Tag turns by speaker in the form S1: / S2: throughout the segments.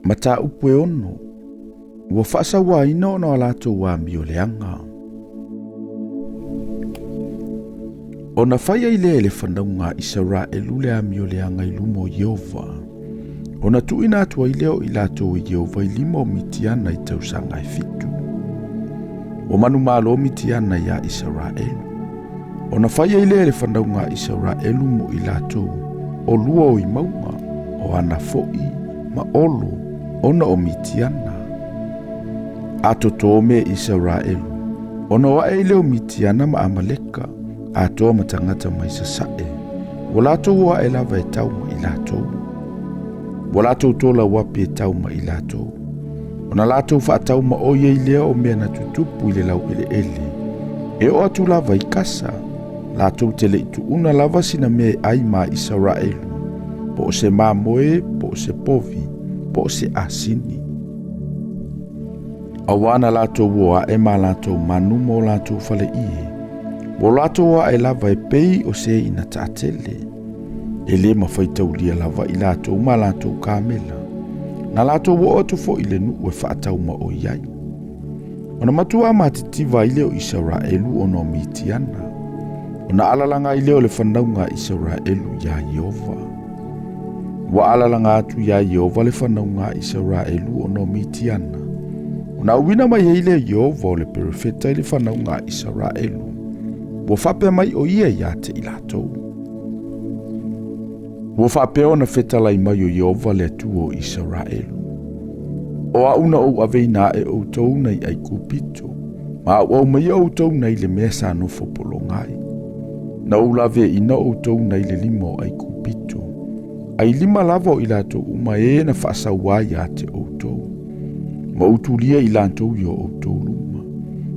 S1: Mata upe ono, ua whaasawa ina ona alato wa mioleanga. Ona whaia i le whanaunga Israelu le a mioleanga i lumo Yehova. Ona tuina atua i leo i lato i Yehova i limo mitiana i tausanga i fitu. O manu malo mitiana ya Israelu. Ona whaia i le whanaunga Israelu mo i lato o lua o i maunga o ana foi ma olo ona o mitiana. Ato tō me Israelu. Ona wa e leo mitiana ma Amaleka. Ato matangata mai sasae. Walato wa e lava e tau ma i lato. Walato tola wapi e tau ma i lato. Ona lato wha tau ma o ye lea o mea na tutupu i le lau ele. E o atu lava i kasa. Lato tele itu una lava sina mea ai ma Israelu. Po o se mamoe, po o se povi, po o se asini. Awana lato woa e ma lato manu mo lato fale ie. Wo lato wa e lava e pei o se ina taatele. E le ma faitaulia lava i lato ma lato kamela. Na lato wo otu fo i le nu e whaatau ma o iai. Ona matua matitiva i leo Israelu ono mitiana. Ona alalanga i leo le whanaunga Israelu ya Yehova. Wa alalanga atu ya Yehova le whanaunga Israelu ono mitiana. Ona uwina mai e le Yehova o le perifeta i le whanaunga Israelu. Wo whape mai o ia ia te i latou. Wo whape ona whetalai mai o Yehova le atu o Israelu. O auna o aveina e o tau nei ai kupito. Ma au mai o tau nei le mesa no fopolongai. Na ulave ina o tau nei le limo ai kupito. Ai lima lava i latou uma e na whaasawai a te o tau. Ma utulia i latou yo o tau luma.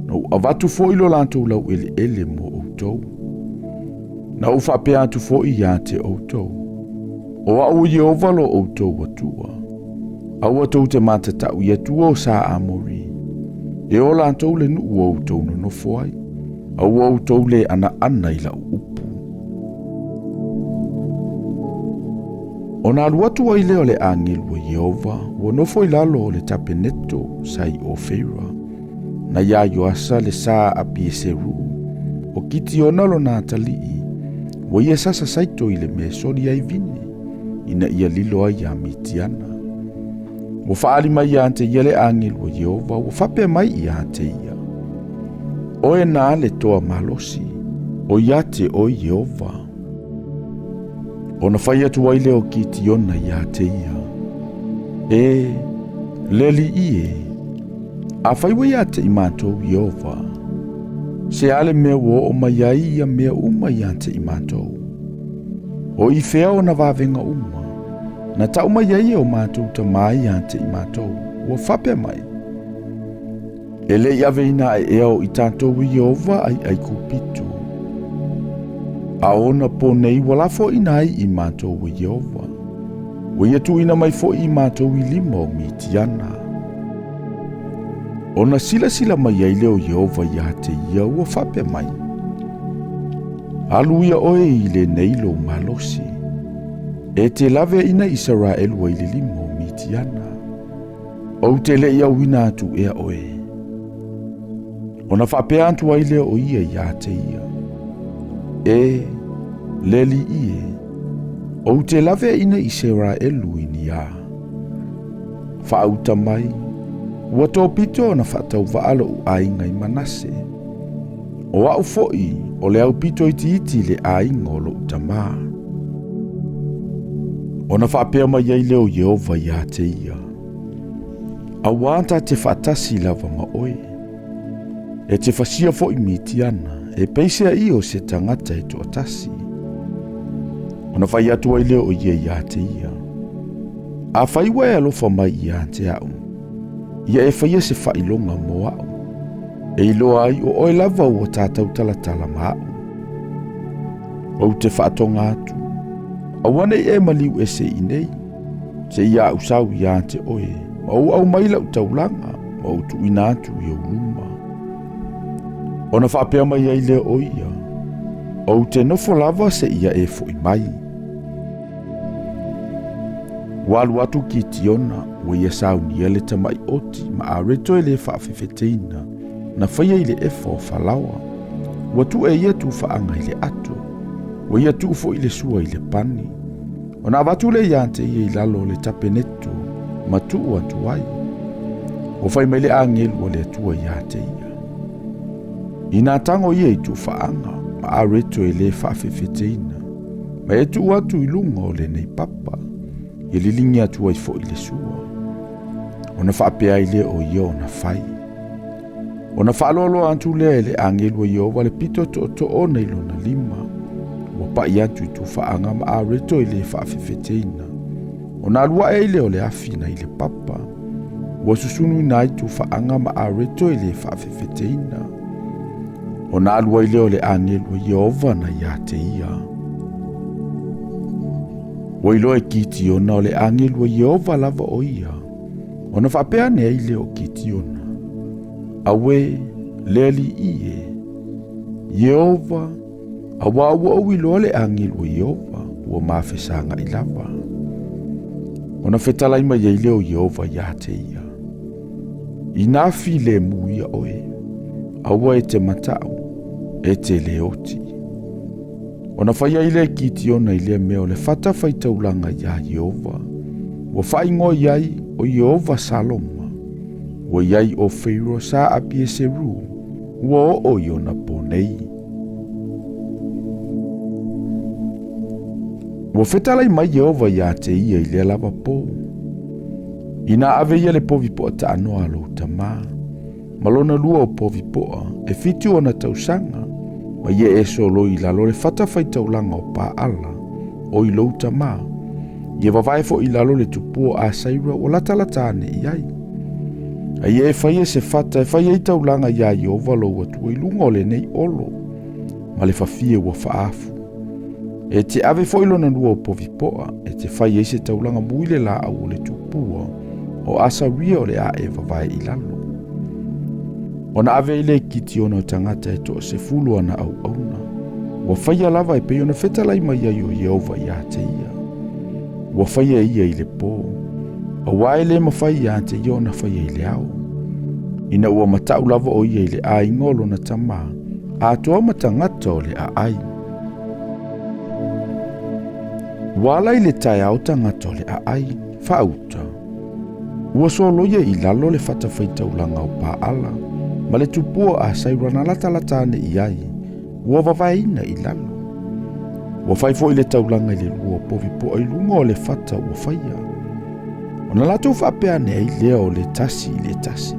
S1: Na avatu fo ilo latou lau ele mo o tau. Na uwhape atu fo i a te o tau. O au Yehova lo o tau atua. Au atou te matatau i atua o sa amori. E o latou le nuu o tau no foai. Au tau le ana i lau upu. O na aluatu ai leo le angilu o Yehova, o nofo i lalo o le tapeneto sai o feira. Na ia yoasa le saa api e seru, o kiti ona lo na talii, o ia sasa saito i le mesori ai vini, ina ia lilo ai a mitiana. O faali mai ante ia le angilu o Yehova, o fape mai i ante ia. O e na le toa malosi, o iate o Yehova. O na whai atu ai leo ki ti ona ia te ia. E, leli ie. A whai wai ate i mātou Yehova. Se ale mea wo o mai ai ia mea uma i ate i mātou. O i whea o na wawenga uma. Na tau mai ai o mātou ta mai ate i mātou. O whape mai. E le i aveina e eo i tātou Yehova ai kupito. A ona po nei wala fo inai i mātou o Yehova. O ia tu ina mai fo i mātou i limo mitiana. Ona sila mai ai leo Yehova ia te ia ua whape mai. Aluia oe i le neilo malosi. E te lave ina Israelu ai le limo mitiana. O te le ia wina atu ea oe. Ona whape antu ai leo o ia te ia. E, leli ie, o te lave ina Israelu ini a. Whaauta mai, ua tō pito na whaatau waalo u ainga i Manase. O au foi, o le au pito iti le ainga o lo utama. O na whaapea mai ai leo Yehova ia te ia. Awanta te whaatasi lava ma oe. E te whasia foi mitiana. E peisea i o se tangata e tuatasi. Ona whai atu ai leo o ia te ia. A whai wai alofa mai ia te au. Ia e whaia se whailonga mo au. E ilo ai o oe lava o tātau talatala ma au. O te whaatonga atu. Awane e maliu e se inei. Se ia usau ia te oe. Au maila utaulanga. O tu ina atu i o luma. Ona whaapea mai ai leo o ia. O te nofo lava se ia e fo i mai. Walu atu ki tiona wa ia saunia le tamai oti ma a reto ele whaafewheteina na whaia ile efo whalawa. Watu e ia tu whaanga ile atu, wa ia tu ufo ile sua ile pani. O na watu le iante ia ilalo le tapenetu ma tuu atuai. O whai mai le angelu o le atua iate ia. Ina tango ia i tu whaanga ma a reto ele whaafewheteina. Ma e tu atu ilunga o le nei papa. Ia lilingi atua i fo ile sua. O na whaapea ile o ia o na whai. O na whaalolo antu lea le angelu i owa le pito to o na ilo na lima. Wa pa i atu i tu whaanga ma a reto i le whaafewheteina. O na alua e ile o le afina i le papa. Wa susunu ina i tu whaanga ma a reto i le whaafewheteina. O na alua i le o le angelu i owa na ia te ia. Wa ilo e kiti ona o le angelu i owa lava o ia. O na whapea nea i le o kiti ona. Awe leli ie Yehova awa ua ilo le angelu Yehova ua mafesanga i lava. Ona fetala ima ia ileo Yehova ia te ia. Inafi le muia oe. Awa e te matau e te leoti. Ona whaia ile kiti ona ile meo le fata faitaulanga ia Yehova. Wa whaingo iai o Yehova Saloma. Wa iai o Feiro sa apie seru, wa o iona ponei. Wa fetalai mai Yehova ia te ia i le lava po. Ina ave ia le povipoa ta anoa lo tama. Malona lua o povipoa e fiti ona tausanga. Ma ia e solo i lalo le fata faitaulanga o pa ala o i lo tama. Ia vavaefo i lalo le tupua a saira o latalatane iai. Ai e whaia se fata e whaia i taulanga ia Yehova lo atua i lunga o le nei olo. Ma le whawhia ua whaafu. E te ave whoilo na lua o povipoa e te whaia i se taulanga muile la au o le tupua o asa ria o le a e vavai i lalo. Ona ave i le kiti ona o tangata e to se fulu ana au auna. Wa whaia lava e pe ona fetalai mai ai o Yehova ia te ia. Wa whaia ia i le po. A wae le mawhai ia te ia na whaia i le au. Ina ua matau lava o ia i le a ingolo na tama. A toa matangata o le a ai. Wala i le tai au tangata o le a ai. Whauta. Ua solo ia i lalo le fata faitaulanga o pa ala. Ma le tupua a sairana latalatane i ai. Ua vavaina i lalo. Ua whaifo i le taulanga i le lua povipo ai lunga o le fata ua whaia. Ona latou whapea nea i lea o le tasi i le tasi.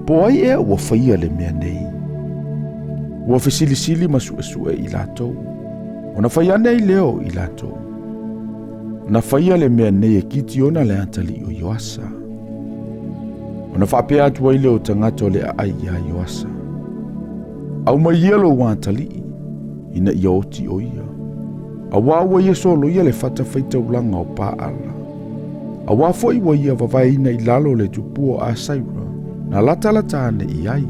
S1: Po ai ea ua whaia le mea nei. Ua whesilisili masuasua i latou. Ona whaia nea i leo i latou. Ona whaia le mea nei e kiti ona le antali o Yoasa. Ona whapea atua i leo tangata o le ai a Yoasa. Au mai ielo ua antali ina ia oti o ia. Awawa ia solo ia le fata faitaulanga o pa ala. Awa foi wa ia vavaina i lalo le tupua a saira na latalatane i ai.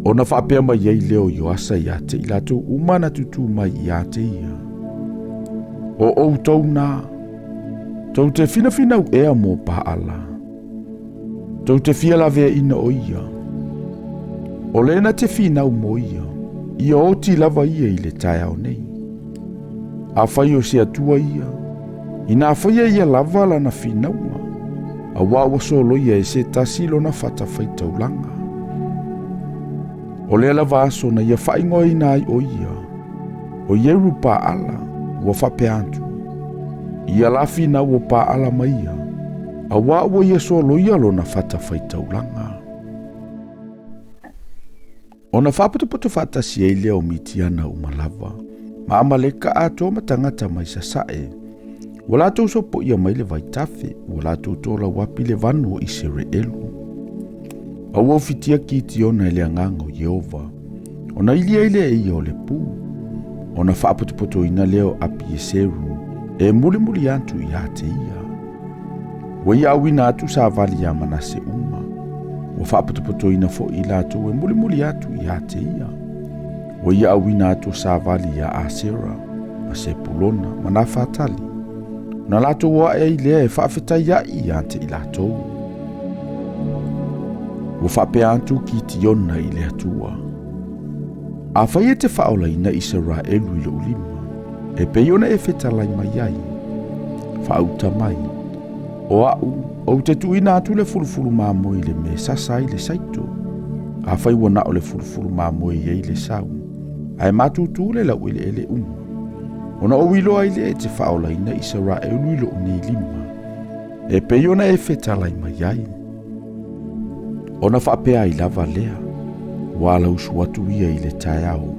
S1: Ona whapea mai iei leo Yoasa ia te i lato umana tutu mai ia te ia. O ou tau nā, tau te fina u ea mō pa ala. Tau te fia lavea ina o ia. O lena te fina u mo ia oti lava ia i le tae au nei. A whai o se atua ia. Ina whaia ia lava lana whinaunga. A wawa solo ia e se tasilo na fata faitaulanga. O lea lava aso na ia whaingoa ina ai o ia. O ieru pa ala, ua whape antu. Ia la whinau o pa ala maia. A wawa ia solo ia lo na fata faitaulanga. Ona whaputuputu whatasi e leo mitiana umalava. Ma amaleka ato matangata mai sasae. Wala tau sopo ia mai le vaitafe, wala tau tola wapi le vanu o Israelu. Awa fitia kiti ona ele anganga o Yehova. Ona ilia ile e ia o le pu. Ona whaaputuputu ina leo api e seru, e muli antu i hate ia. Wa ia awina atu sa vali ya manase uma. Wa whaaputuputu ina fo ila atu e muli atu i hate ia. Wa ia awina atu sa vali ya Asera. na se pulona ma na whātali. Na lato wa e lea e whaafetai ai ante i lato. Wa whapea antu ki tiona i lea tua. A whai e te whaola ina Israelu i lo ulima. E peiona e whetalai mai ai. Whauta mai. O au te tuina atu le fulufulu māmoe le me sasai le saito. A whai wana o le fulufulu māmoe i le sau. Ai matutu le lau ele uma. Ona o wilo ai le e te whaola ina Israelu i lo ni lima. E peiona e whetalai mai ai. Ona whapea i lava lea. Wala usu watu ia i le taiao.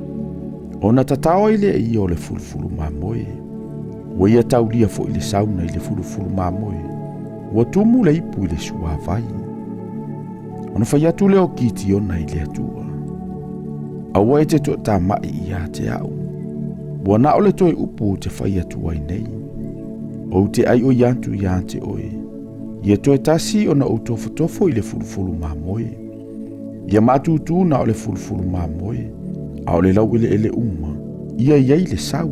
S1: Ona tatao i le i o le fulufulu māmoe. Wa ia taulia fo i le sauna i le fulufulu māmoe. Wa tumu le ipu i le sua vai. Ona whai atu leo kiti ona i le atua. Awa e te to ta mai i a te au. Wa na ole toi upu te whai atu ai nei. O te ai o yantu i ante oe. Ia toi tasi ona o tofo i le fulufulu māmoe. Ia matutu na ole fulufulu māmoe. A ole lau ele uma. Ia iei le sau.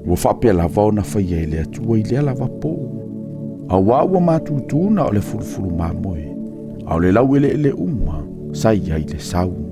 S1: Wa whapea lava ona whai e le atua i lea lava pō. A waua matutu na ole fulufulu māmoe. A ole lau ele uma. Sai ai le sau.